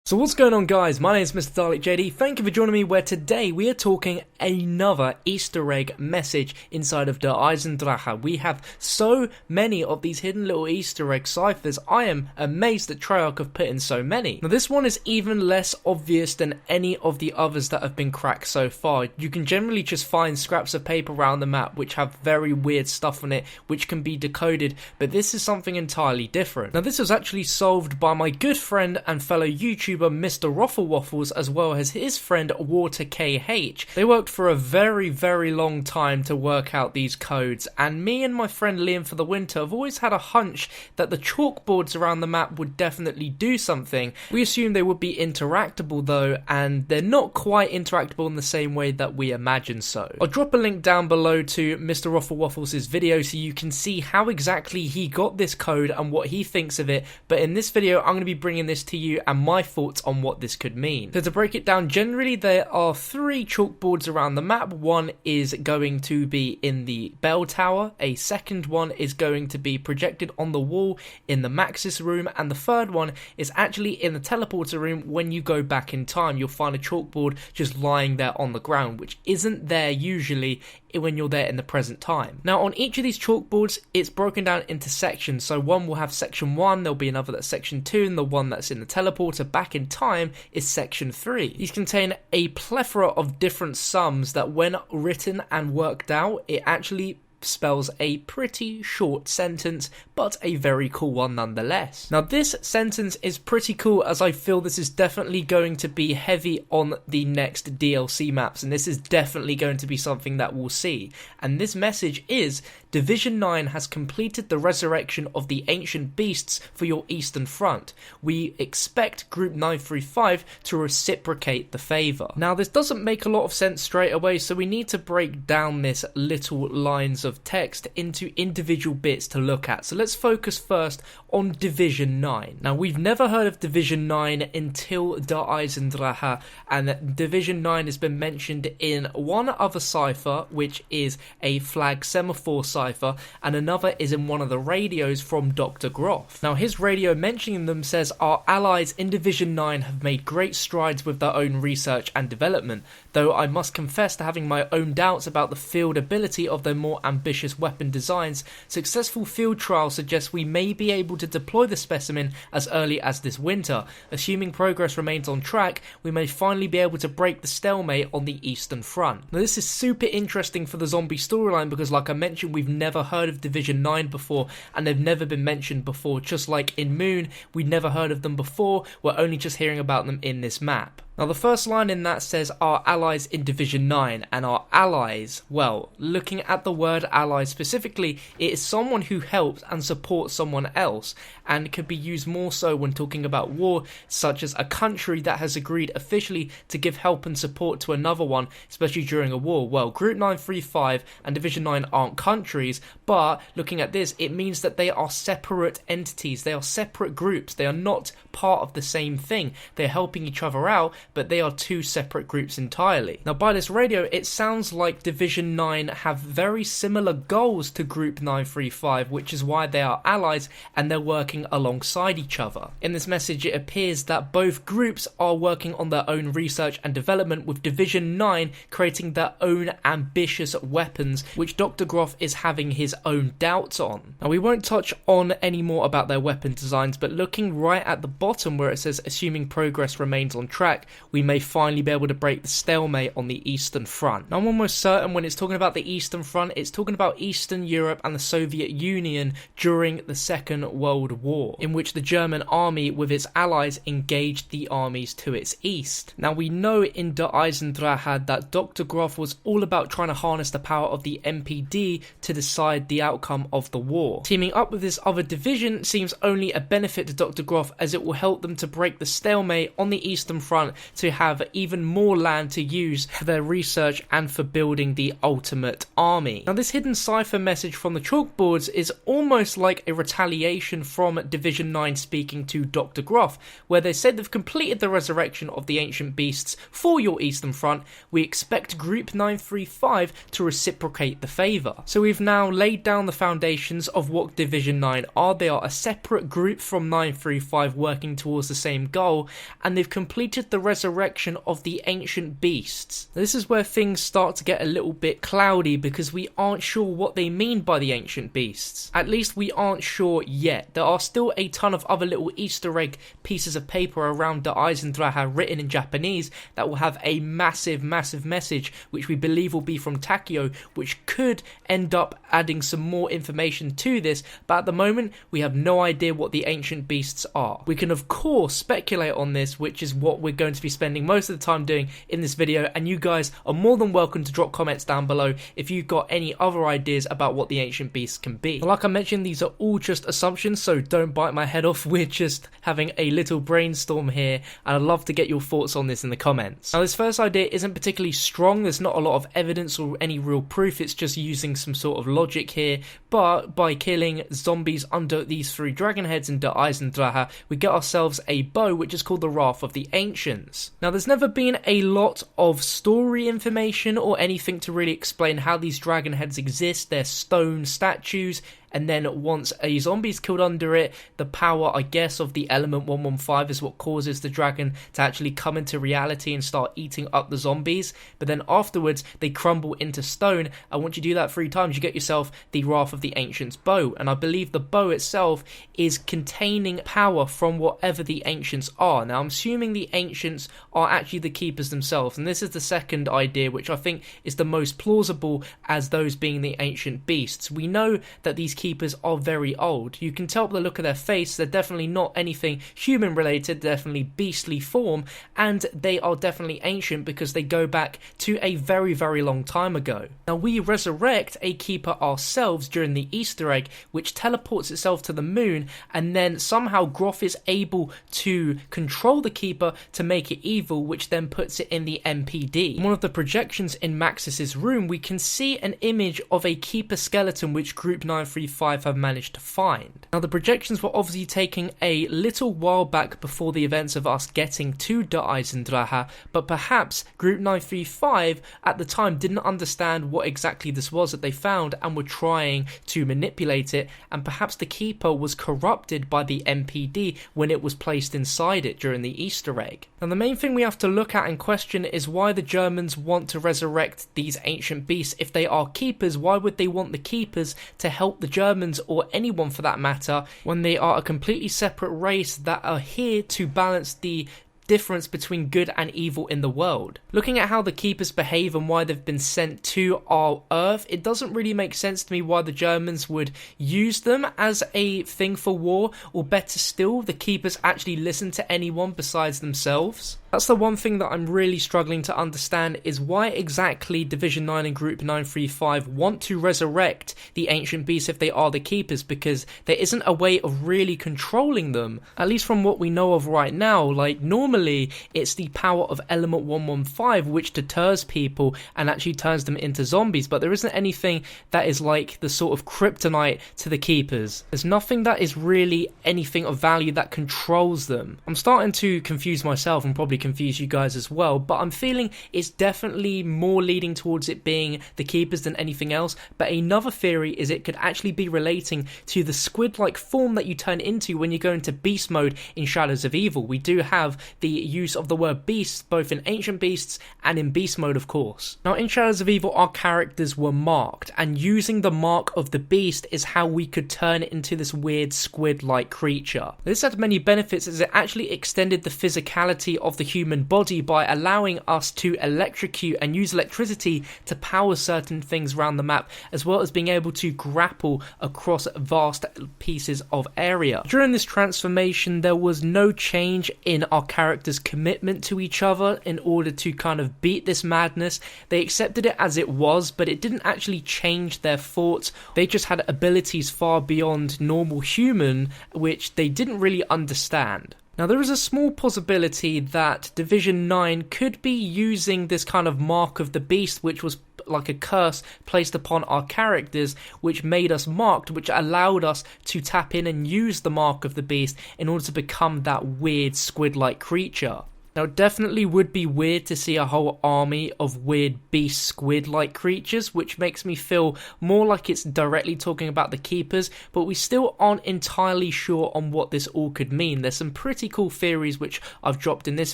So what's going on, guys? My name is MrDalekJD. Thank you for joining me, where today we are talking another Easter egg message inside of the EISENDRACHE. We have so many of these hidden little Easter egg ciphers. I am amazed that Treyarch have put in so many. Now this one is even less obvious than any of the others that have been cracked so far. You can generally just find scraps of paper around the map which have very weird stuff on it which can be decoded, but this is something entirely different. Now this was actually solved by my good friend and fellow YouTuber Mr. Waffles, as well as his friend WaterKH. They worked for a very long time to work out these codes, and me and my friend Liam for the winter have always had a hunch that the chalkboards around the map would definitely do something. We assumed they would be interactable though, and they're not quite interactable in the same way that we imagine so. I'll drop a link down below to Mr. Waffles' video so you can see how exactly he got this code and what he thinks of it, but in this video I'm going to be bringing this to you and my thoughts on what this could mean. So to break it down, generally there are 3 chalkboards around the map. One is going to be in the bell tower, a second one is going to be projected on the wall in the Maxis room, and the third one is actually in the teleporter room. When you go back in time, you'll find a chalkboard just lying there on the ground, which isn't there usually when you're there in the present time. Now on each of these chalkboards it's broken down into sections, so one will have section 1, there'll be another that's section 2, and the one that's in the teleporter back in time is section 3. These contain a plethora of different sums that when written and worked out, it actually spells a pretty short sentence, but a very cool one nonetheless. Now this sentence is pretty cool, as I feel this is definitely going to be heavy on the next DLC maps, and this is definitely going to be something that we'll see. And this message is: Division 9 has completed the resurrection of the ancient beasts for your eastern front. We expect Group 935 to reciprocate the favour. Now this doesn't make a lot of sense straight away, so we need to break down this little lines of text into individual bits to look at. So let's focus first on Division 9. Now we've never heard of Division 9 until the EISENDRACHE, and Division 9 has been mentioned in one other cipher, which is a flag semaphore cipher, and another is in one of the radios from Dr. Groff. Now his radio mentioning them says, "Our allies in Division 9 have made great strides with their own research and development, though I must confess to having my own doubts about the field ability of their more ambitious weapon designs. Successful field trials suggest we may be able to deploy the specimen as early as this winter. Assuming progress remains on track, we may finally be able to break the stalemate on the eastern front." Now this is super interesting for the zombie storyline because, like I mentioned, we've never heard of Division 9 before, and they've never been mentioned before. Just like in Moon, we'd never heard of them before, we're only just hearing about them in this map. Now the first line in that says "our allies in Division 9", and our allies, well, looking at the word allies specifically, it is someone who helps and supports someone else, and could be used more so when talking about war, such as a country that has agreed officially to give help and support to another one, especially during a war. Well, Group 935 and Division 9 aren't countries, but looking at this, it means that they are separate entities, they are separate groups, they are not part of the same thing. They're helping each other out, but they are 2 separate groups entirely. Now by this radio, it sounds like Division 9 have very similar goals to Group 935, which is why they are allies and they're working alongside each other. In this message, it appears that both groups are working on their own research and development, with Division 9 creating their own ambitious weapons, which Dr. Groff is having his own doubts on. Now we won't touch on any more about their weapon designs, but looking right at the bottom where it says "assuming progress remains on track, we may finally be able to break the stalemate on the eastern front." Now I'm almost certain when it's talking about the eastern front, it's talking about Eastern Europe and the Soviet Union during the Second World War, in which the German army with its allies engaged the armies to its east. Now we know in the EISENDRACHE that Dr. Groff was all about trying to harness the power of the MPD to decide the outcome of the war. Teaming up with this other division seems only a benefit to Dr. Groff, as it will help them to break the stalemate on the eastern front, to have even more land to use for their research and for building the ultimate army. Now, this hidden cipher message from the chalkboards is almost like a retaliation from Division 9 speaking to Dr. Groff, where they said they've completed the resurrection of the ancient beasts for your Eastern Front. We expect Group 935 to reciprocate the favour. So we've now laid down the foundations of what Division 9 are. They are a separate group from 935 working towards the same goal, and they've completed the resurrection of the ancient beasts. This is where things start to get a little bit cloudy, because we aren't sure what they mean by the ancient beasts. At least we aren't sure yet. There are still a ton of other little Easter egg pieces of paper around the EISENDRACHE written in Japanese that will have a massive message, which we believe will be from Takeo, which could end up adding some more information to this, but at the moment we have no idea what the ancient beasts are. We can of course speculate on this, which is what we're going to be spending most of the time doing in this video, and you guys are more than welcome to drop comments down below if you've got any other ideas about what the ancient beasts can be. Like I mentioned, these are all just assumptions, so don't bite my head off. We're just having a little brainstorm here, and I'd love to get your thoughts on this in the comments. Now, this first idea isn't particularly strong. There's not a lot of evidence or any real proof. It's just using some sort of logic here, but by killing zombies under these 3 dragon heads in the EISENDRACHE, we get ourselves a bow which is called the Wrath of the Ancients. Now, there's never been a lot of story information or anything to really explain how these dragon heads exist. They're stone statues, and then once a zombie's killed under it, the power, I guess, of the element 115 is what causes the dragon to actually come into reality and start eating up the zombies. But then afterwards, they crumble into stone, and once you do that 3 times, you get yourself the Wrath of the Ancients bow. And I believe the bow itself is containing power from whatever the Ancients are. Now, I'm assuming the Ancients are actually the keepers themselves, and this is the second idea, which I think is the most plausible, as those being the ancient beasts. We know that these keepers are very old. You can tell by the look of their face, they're definitely not anything human related, definitely beastly form, and they are definitely ancient because they go back to a very long time ago. Now, we resurrect a keeper ourselves during the Easter egg, which teleports itself to the moon, and then somehow Groff is able to control the keeper to make it evil, which then puts it in the MPD. In one of the projections in Maxis's room, we can see an image of a keeper skeleton which Group 935 have managed to find. Now, the projections were obviously taking a little while back before the events of us getting to the EISENDRACHE, but perhaps Group 935 at the time didn't understand what exactly this was that they found and were trying to manipulate it, and perhaps the keeper was corrupted by the MPD when it was placed inside it during the Easter egg. Now, the main thing we have to look at and question is why the Germans want to resurrect these ancient beasts. If they are keepers, why would they want the keepers to help the Germans, or anyone for that matter, when they are a completely separate race that are here to balance the difference between good and evil in the world? Looking at how the keepers behave and why they've been sent to our Earth, it doesn't really make sense to me why the Germans would use them as a thing for war, or better still, the keepers actually listen to anyone besides themselves. That's the one thing that I'm really struggling to understand, is why exactly Division 9 and Group 935 want to resurrect the ancient beasts if they are the keepers, because there isn't a way of really controlling them, at least from what we know of right now. Like, normally it's the power of element 115 which deters people and actually turns them into zombies, but there isn't anything that is like the sort of kryptonite to the keepers. There's nothing that is really anything of value that controls them. I'm starting to confuse myself and probably confuse you guys as well, but I'm feeling it's definitely more leading towards it being the keepers than anything else. But another theory is it could actually be relating to the squid-like form that you turn into when you go into beast mode in Shadows of Evil. We do have the use of the word beast both in Ancient Beasts and in beast mode, of course. Now, in Shadows of Evil, our characters were marked, and using the mark of the beast is how we could turn it into this weird squid-like creature. This had many benefits, as it actually extended the physicality of the human body by allowing us to electrocute and use electricity to power certain things around the map, as well as being able to grapple across vast pieces of area. During this transformation, there was no change in our characters' commitment to each other in order to kind of beat this madness. They accepted it as it was, but it didn't actually change their thoughts. They just had abilities far beyond normal human, which they didn't really understand. Now there is a small possibility that Division 9 could be using this kind of mark of the beast, which was like a curse placed upon our characters, which made us marked, which allowed us to tap in and use the mark of the beast in order to become that weird squid-like creature. Now it definitely would be weird to see a whole army of weird beast squid-like creatures, which makes me feel more like it's directly talking about the keepers, but we still aren't entirely sure on what this all could mean. There's some pretty cool theories which I've dropped in this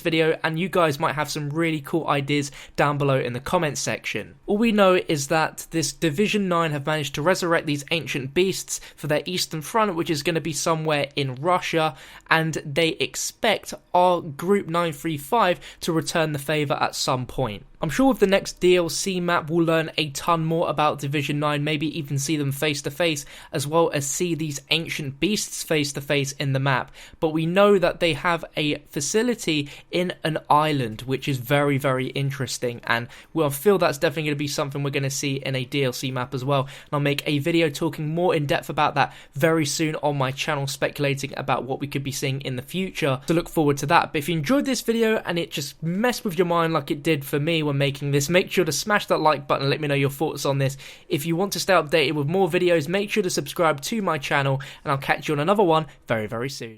video, and you guys might have some really cool ideas down below in the comments section. All we know is that this Division 9 have managed to resurrect these ancient beasts for their eastern front, which is going to be somewhere in Russia, and they expect our Group 935 to return the favour at some point. I'm sure with the next DLC map we'll learn a ton more about Division 9, maybe even see them face to face, as well as see these ancient beasts face to face in the map. But we know that they have a facility in an island, which is very, very interesting, and I feel that's definitely going to be something we're going to see in a DLC map as well. And I'll make a video talking more in depth about that very soon on my channel, speculating about what we could be seeing in the future, so look forward to that. But if you enjoyed this video and it just messed with your mind like it did for me when making this, make sure to smash that like button and let me know your thoughts on this. If you want to stay updated with more videos, make sure to subscribe to my channel, and I'll catch you on another one very, very soon.